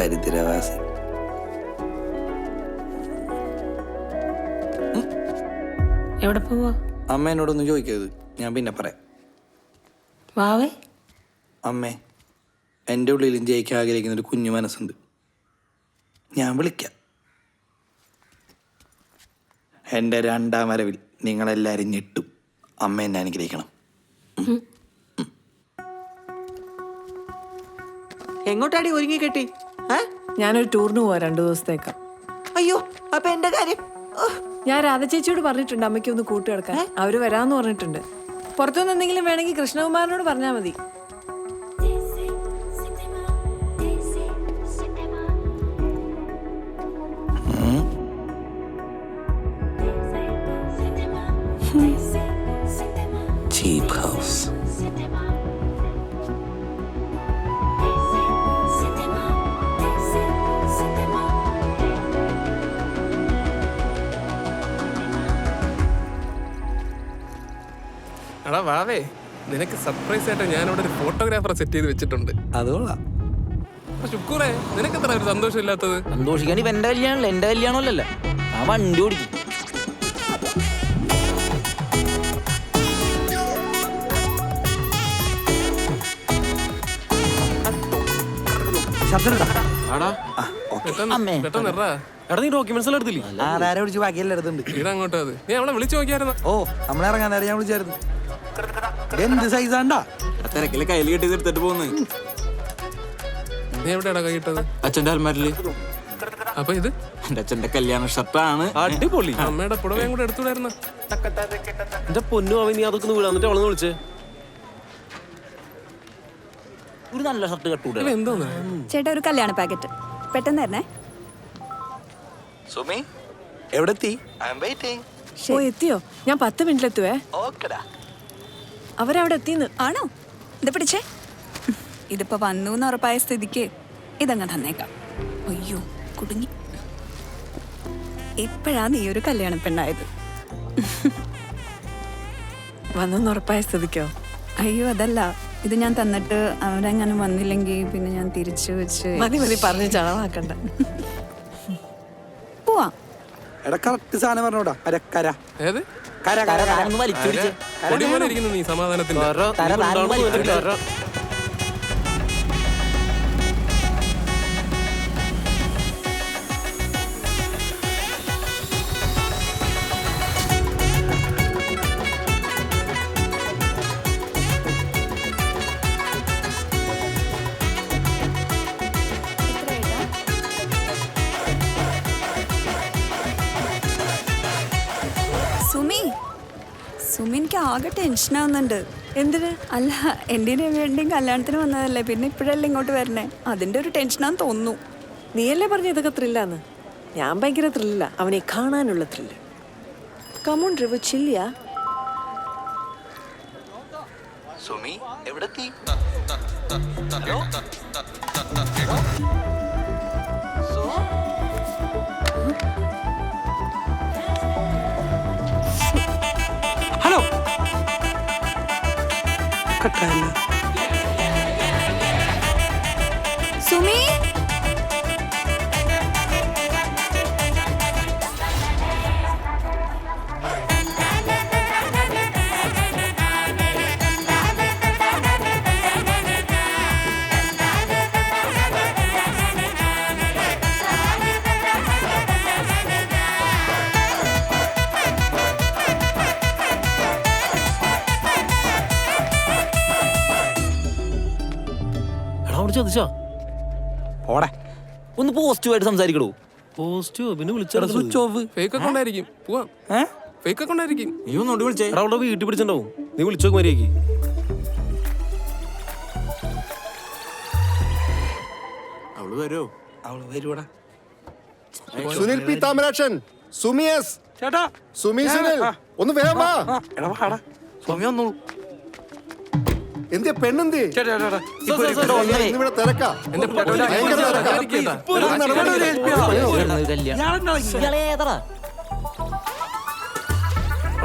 ദരിദ്രവാസി. എവിടെ പോവാ? അമ്മ എന്നോടൊന്നും ചോദിക്കരുത്, ഞാൻ പിന്നെ പറയാം. വാവേ, അമ്മേ, എൻ്റെ ഉള്ളിലും ജയിക്കാൻ ആഗ്രഹിക്കുന്ന ഒരു കുഞ്ഞു മനസ്സുണ്ട്. ഞാൻ വിളിക്കാം. എൻ്റെ രണ്ടാം വരവിൽ നിങ്ങളെല്ലാവരും ഞെട്ടും. അമ്മ എന്നെ അനുഗ്രഹിക്കണം. എങ്ങോട്ടാടി ഒരുങ്ങി കെട്ടി? ഞാനൊരു ടൂറിന് പോവാ 2 ദിവസത്തേക്ക്. അയ്യോ, അപ്പൊ എന്റെ കാര്യം? ഞാൻ രാധ ചേച്ചിയോട് പറഞ്ഞിട്ടുണ്ട് അമ്മയ്ക്ക് ഒന്ന് കൂട്ടുകിടക്കാൻ. അവര് വരാന്ന് പറഞ്ഞിട്ടുണ്ട്. പുറത്തുനിന്ന് എന്തെങ്കിലും വേണമെങ്കിൽ കൃഷ്ണകുമാറിനോട് പറഞ്ഞാൽ മതി. ചീപ്പ് ഹൗസ്. എടാ വാവേ, നിനക്ക് സർപ്രൈസ് ആയിട്ട് ഞാൻ ഇവിടെ ഒരു ഫോട്ടോഗ്രാഫറെ സെറ്റ് ചെയ്ത് വെച്ചിട്ടുണ്ട്. അതുകൊള്ളാം. ശുക്കൂറേ, നിനക്ക് എത്ര ഒരു സന്തോഷം ഇല്ലാത്തത്? സന്തോഷിക്കാൻ ഇപ്പൊ എന്റെ കല്യാണമല്ല, എന്റെ കല്യാണമല്ലല്ലോ. ആ വണ്ടി ഓടിക്കും. നീ ഡോക്യുമെന്റ്സ് എല്ലാം എടുത്തില്ലേ? ആധാരം പിടിച്ച് ബാക്കിയെല്ലാം എടുത്തുണ്ട്. അങ്ങോട്ടാ നീ അവളെ വിളിച്ചു നോക്കിയായിരുന്നു? ഓ, നമ്മളിറങ്ങാൻ നേരം ഞാൻ വിളിച്ചായിരുന്നു. എന്ത് സൈസാണ്ടാ തിരക്കില് കയ്യിൽ കെട്ടി എടുത്തിട്ട് പോകുന്നത്. നീ എവിടെയാടാ കൈയിട്ടത്? അച്ഛന്റെ അൽമാരില്. അപ്പൊ ഇത് എന്റെ അച്ഛന്റെ കല്യാണ ഷർട്ടാണ്. അടിപൊളി. അമ്മയുടെ പുടവയും കൂടെ എടുത്തുകൂടായിരുന്ന? എന്റെ പൊന്നു അവൻ, നീ അതൊക്കെ വീടാന്നിട്ട് അവളെന്ന് വിളിച്ചേ. ഒരു നല്ല ഷർട്ട് കട്ടൂടെ. എന്തോന്ന് ചേട്ടാ, ഒരു കല്യാണ പാക്കറ്റ് പെട്ടെന്ന് തരണേ. സുമി, എവിടെ എത്തി? I am waiting. ഓ, എത്തിയോ? ഞാൻ 10 മിനിറ്റിലെത്തുവേ. ഓക്കെടാ. അവരവിടെ എത്തിന്ന്. ആണോ? ഇത് പിടിച്ചേ. ഇതിപ്പോ വന്നു എന്ന് ഉറപ്പായ സ്ഥിതിക്ക് ഇതങ്ങ് തന്നേക്കാം. അയ്യോ, കുടുങ്ങി. ഇപ്പോഴാ നീ ഒരു കല്യാണ പെണ്ണായത്. വന്നെന്ന് ഉറപ്പായ സ്ഥിതിക്കോ? അയ്യോ, അതല്ല. ഇത് ഞാൻ തന്നിട്ട് അവരെങ്ങനെ വന്നില്ലെങ്കിൽ പിന്നെ ഞാൻ തിരിച്ചു വെച്ച് മതി മതി പറഞ്ഞ് ചളവാക്കണ്ട. പോവാ. എടാ, കറക്റ്റ് സാധനം പറഞ്ഞോടാ. അരക്കര ഏത് കര കര കര. വലിച്ചു പിടിച്ച് പൊടി പോലെ ഇരിക്കുന്നു നീ സമാധാനത്തിന്റെ. സുമി, എനിക്ക് ആകെ ടെൻഷനാവുന്നുണ്ട്. എന്തിന്? അല്ല, എൻ്റെ വേണ്ടിയും കല്യാണത്തിന് വന്നതല്ലേ, പിന്നെ ഇപ്പോഴല്ലേ ഇങ്ങോട്ട് വരണേ. അതിൻ്റെ ഒരു ടെൻഷനാന്ന് തോന്നുന്നു. നീയല്ലേ പറഞ്ഞ ഇതൊക്കെ ത്രില്ലാന്ന്? ഞാൻ ഭയങ്കര ത്രില്ല, അവനെ കാണാനുള്ള ത്രില്ല്. കമോൺ റിവു, ചില്ലിയാ. സുമി, എവിടെ എത്തി? ഹലോ. കട്ടായില്ല. സുമി, ചതിച്ചാ ഓടെ ഒന്ന് പോസിറ്റീവായിട്ട് സംസാരിക്കണോ? പോസിറ്റീവ് പിന്നെ സ്വിച്ച് ഓഫ്. ഫേക്ക് അക്കൗണ്ട് ആയിരിക്കും. പോവാം. ഫേക്ക് അക്കൗണ്ട് ആയിരിക്കും. നീ ഒന്നോട്ട് വിളിച്ചേ. അവളുടെ വീട്ടിൽ പിടിച്ചിട്ടുണ്ടാവും. നീ വിളിച്ചോ മര്യാദക്ക്. അവള് വരുമോ? അവള് വരുവാടാ. Sunil P Thamarakshan, Sumi S. ചേട്ടാ, സുമി സുനിൽ, ഒന്ന് വേഗം വാ. എടാ വാടാ. സുമി വന്നോളൂ. എന്തിയ പെണ്ണെന്തി? ഇവിടെ തിരക്കാ.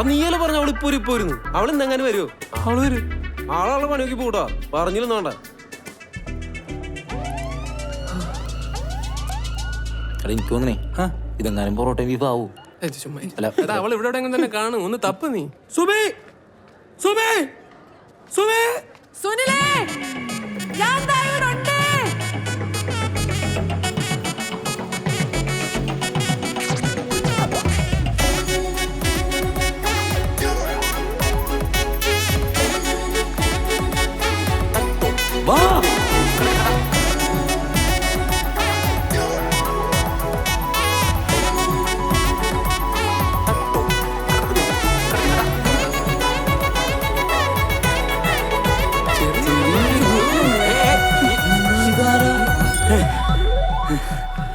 നീയല്ലേ പറഞ്ഞ അവൾ ഇപ്പൊ വരുന്നു. അവൾ ഇന്നെങ്ങനെ വരുമോ? അവള് വരും. ആളെ പണി നോക്കി പോട്ടാ. പറഞ്ഞില്ലെന്ന് വേണ്ട. എടാ എനിക്ക് തോന്നണേ ഇതെങ്ങാനും പൊറോട്ട ബീഫ് ആവൂ. ചുമ്മാ അല്ല. എടാ, അവൾ ഇവിടെ എവിടെയെങ്കിലും തന്നെ കാണും. ഒന്ന് തപ്പ് നീ. സുമി സുമി സുമി സുനിലേ, ഞാൻ ദാ ഇവിടെ ഉണ്ട്. വാ.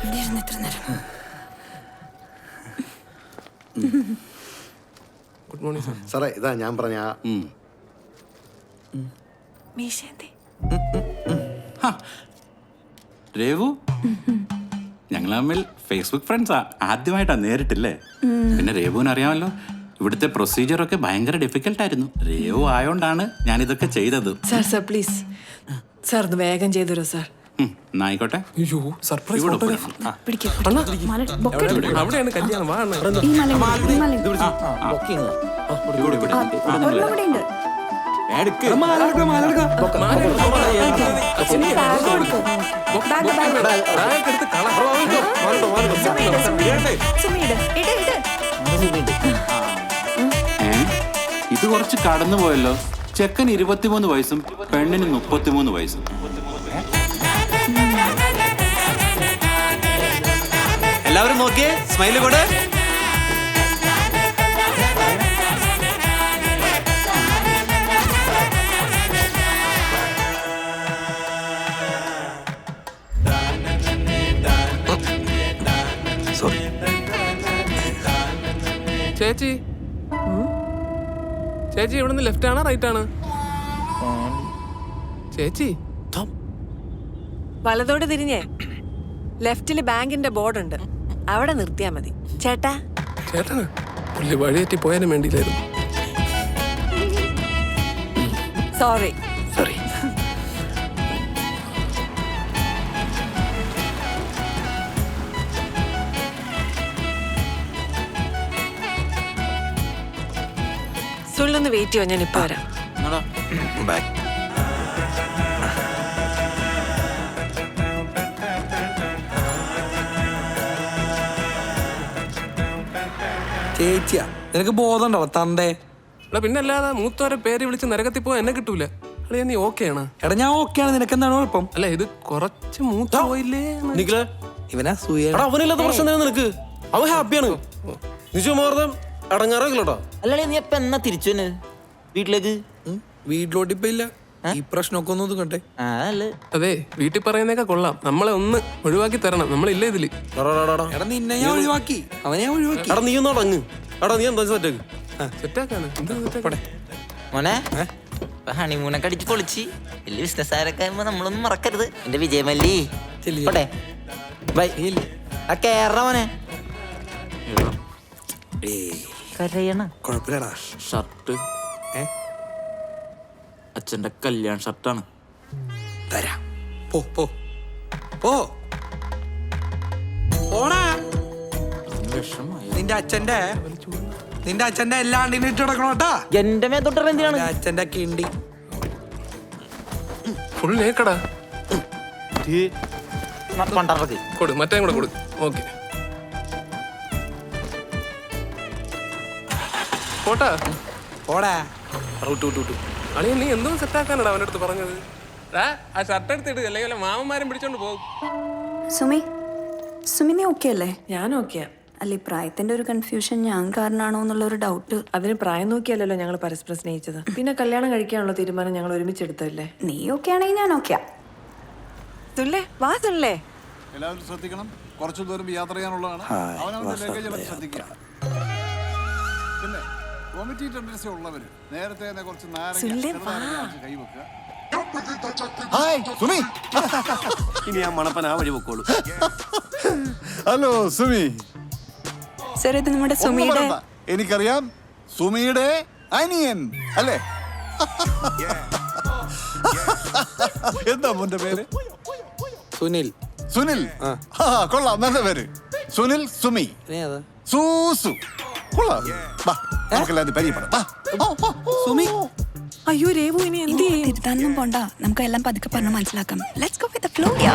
ഇവിടെ ഇരുന്ന് എത്ര നേരം? Good morning sir. സാറേ ഇതാ ഞാൻ പറഞ്ഞ മീശ എന്തേ? രേവു ഞങ്ങൾ തമ്മിൽ ഫേസ്ബുക്ക് ഫ്രണ്ട്സാ. ആദ്യമായിട്ടാ നേരിട്ടില്ലേ? പിന്നെ രേവുവിന് അറിയാമല്ലോ, ഇവിടുത്തെ പ്രൊസീജിയറൊക്കെ ഭയങ്കര ഡിഫിക്കൽട്ടായിരുന്നു. രേവു ആയോണ്ടാണ് ഞാൻ ഇതൊക്കെ ചെയ്തത്. സാർ പ്ലീസ് സാർ ഒന്ന് വേഗം ചെയ്തു സാർ. എന്നാ ആയിക്കോട്ടെ. അയ്യോ, സർപ്രൈസ് ഇവിടെ ഫോട്ടോഗ്രാഫ്. പിടിക്ക്, മാല ബൊക്കെ എടുക്ക്. അവിടെയാണ് കല്യാണം. വാ അണ്ണാ. ഈ മാല ഈ മാല ബൊക്കിങ്. ഇവിടെ, ഇവിടെ. ഒരെണ്ണം ഇവിടെ ഉണ്ട്. ബാഗ് എടുത്ത് കള. സുമിയുടെ ഇട് ഇട്. ഇത് കുറച്ച് കടന്നു പോയല്ലോ. ചെക്കൻ 23 വയസ്സും പെണ്ണിന് 33 വയസ്സും. എല്ലാവരും നോക്കിയേ, സ്മൈല് കൂടെ. ചേച്ചി ചേച്ചി ഇവിടുന്ന് ലെഫ്റ്റ് ആണോ റൈറ്റ് ആണ്? ചേച്ചി വലതോട് തിരിഞ്ഞേ ലെഫ്റ്റില് ബാങ്കിന്റെ ബോർഡ് ഉണ്ട്, അവിടെ നിർത്തിയാ മതി. ചേട്ടാ ചേട്ടന് പുള്ളി വഴിയേറ്റി പോയാലും വേണ്ടിയില്ലായിരുന്നു. സോറി. സോറി. സുനിലൊന്ന് വെയിറ്റ് ചെയ്യോ, ഞാൻ ഇപ്പൊ വരാം. ബൈ. ചേച്ചിയാ, നിനക്ക് ബോധമുണ്ടോ തന്തേ? എടാ പിന്നെ അല്ലാതെ മൂത്തോരെ പേര് വിളിച്ച് നരകത്തിൽ പോയാൽ എന്നെ കിട്ടൂല. അളിയാ നീ ഓക്കെയാണ്? എടാ ഞാൻ ഓക്കെയാണ്, നിനക്ക് എന്താണ് കുഴപ്പം? അല്ല ഇത് കുറച്ച് മൂത്ത പോയില്ലേ? നിഖിലേ, ഇവനാ സൂയ. എടാ അവനില്ലാത്ത പ്രശ്നം തന്നെ നിനക്ക്. അവൻ ഹാപ്പിയാണ്. നിജമാർദ്ദം അടങ്ങാറാക്കില്ലോട്ടോ. അല്ലേ നീ എപ്പ എന്നാ തിരിച്ചു തന്നെ വീട്ടിലേക്ക്? വീട്ടിലോട്ട് ഇപ്പൊ ഇല്ല. ഈ പ്രശ്നമൊക്കെ ഒന്ന് ഒതുക്കട്ടെ. അല്ലേ അതെ, വീട്ടിൽ പറയുന്നേക്കെ കൊള്ളാം. നമ്മളെ ഒന്ന് ഒഴിവാക്കി തരണം. നമ്മളില്ല ഇതില്. എടാ നിന്നെ ഞാൻ ഒഴിവാക്കി, അവനെ ഞാൻ ഒഴിവാക്കി. എടാ നീ ഒന്ന് അടങ്ങ്. എടാ നീ എന്താ സെറ്റാക്ക്. സെറ്റാക്കാണ്. എന്താ സെറ്റാക്കടെ? മോനെ ഹണിമൂണൊക്കെ അടിച്ച് പൊളിച്ച് വലിയ ബിസിനസ്സുകാരൊക്കെ ആകുമ്പോ നമ്മളൊന്നും മറക്കരുത്. എന്റെ വിജയമല്ലി പോട്ടെ. ബൈ. ആ കേറ മോനെ. കരയണ കുഴപ്പമില്ലടാ. ഷർട്ട് അച്ഛന്റെ കല്യാൺ ഷർട്ടാണ്. തരാം. പോ പോ പോ. പോടാ. നിന്റെ അച്ഛന്റെ എല്ലാ ആണ്ടിനും ഇട്ട് കിടക്കണോട്ടാ. എന്റെ മേത്തോട്ട് എന്തിനാണ് അച്ഛന്റെ കിണ്ടി ഫുൾ നേക്കടാ. കൊണ്ടറക്ക് കൊടു, മറ്റേ കൂടെ കൊടു. ഓക്കെ പോട്ടാ. പോടാ. അളിയ നീ എന്തോ സെറ്റാക്കാനടാ അവൻ്റെ അടുത്ത് പറഞ്ഞത്? ആ ഷർട്ട് എടുത്തിട്ട് അല്ലെങ്കിൽ വല്ല മാമന്മാരും പിടിച്ചോണ്ട് പോകും. സുമി നീ ഓക്കെ അല്ലേ? ഞാൻ ഓക്കെയാ. അല്ല, ഈ പ്രായത്തിന്റെ ഒരു കൺഫ്യൂഷൻ ഞാൻ കാരണമാണോ എന്നുള്ള ഒരു ഡൗട്ട്. അതിന് പ്രായം നോക്കിയല്ലോ ഞങ്ങൾ പരസ്പരം സ്നേഹിച്ചത്. പിന്നെ കല്യാണം കഴിക്കാനുള്ള തീരുമാനം ഞങ്ങൾ ഒരുമിച്ചെടുത്തല്ലേ. നീ ഓക്കെ ആണെങ്കിൽ ഞാൻ ഓക്കെയാ. സുനിലേ, വാ സുനിലേ. എല്ലാവരും ശ്രദ്ധിക്കണം, കുറച്ചു ദൂരം യാത്ര ചെയ്യാനുള്ളതാണ്. അവനവന്റെ ലഗേജ് എല്ലാം ശ്രദ്ധിക്കുക. പിന്നെ വോമിറ്റിംഗ് ടെൻഡൻസി ഉള്ളവര് നേരത്തെ തന്നെ കുറച്ച് നാരങ്ങ കൈവെക്കുക. ഹായ് സുമി. ഇനി ആ മണപ്പൻ ആ വഴി പൊക്കോളൂ. ഹലോ സുമി. സർ, ഇത് നമ്മുടെ സുമിയുടെ. എനിക്കറിയാം, സുമിയുടെ അനിയൻ അല്ലേ? എന്താ മോന്റെ പേര്? സുനിൽ. സുനിൽ ആ കൊള്ളാം, നല്ല പേര്. സുനിൽ സുമി സൂസു കൊള്ളാം. വാ, നമുക്കെല്ലാം പരിചയപ്പെടാം. വാ. ഓ, ഓ, ഓ. സുമി അയ്യോ രേവു ഇനി എന്ത് ചെയ്യും? തിരുത്താനൊന്നും പോണ്ട, നമുക്ക് എല്ലാം പതുക്കെ പറഞ്ഞ് മനസ്സിലാക്കാം. Let's go with the flow yeah.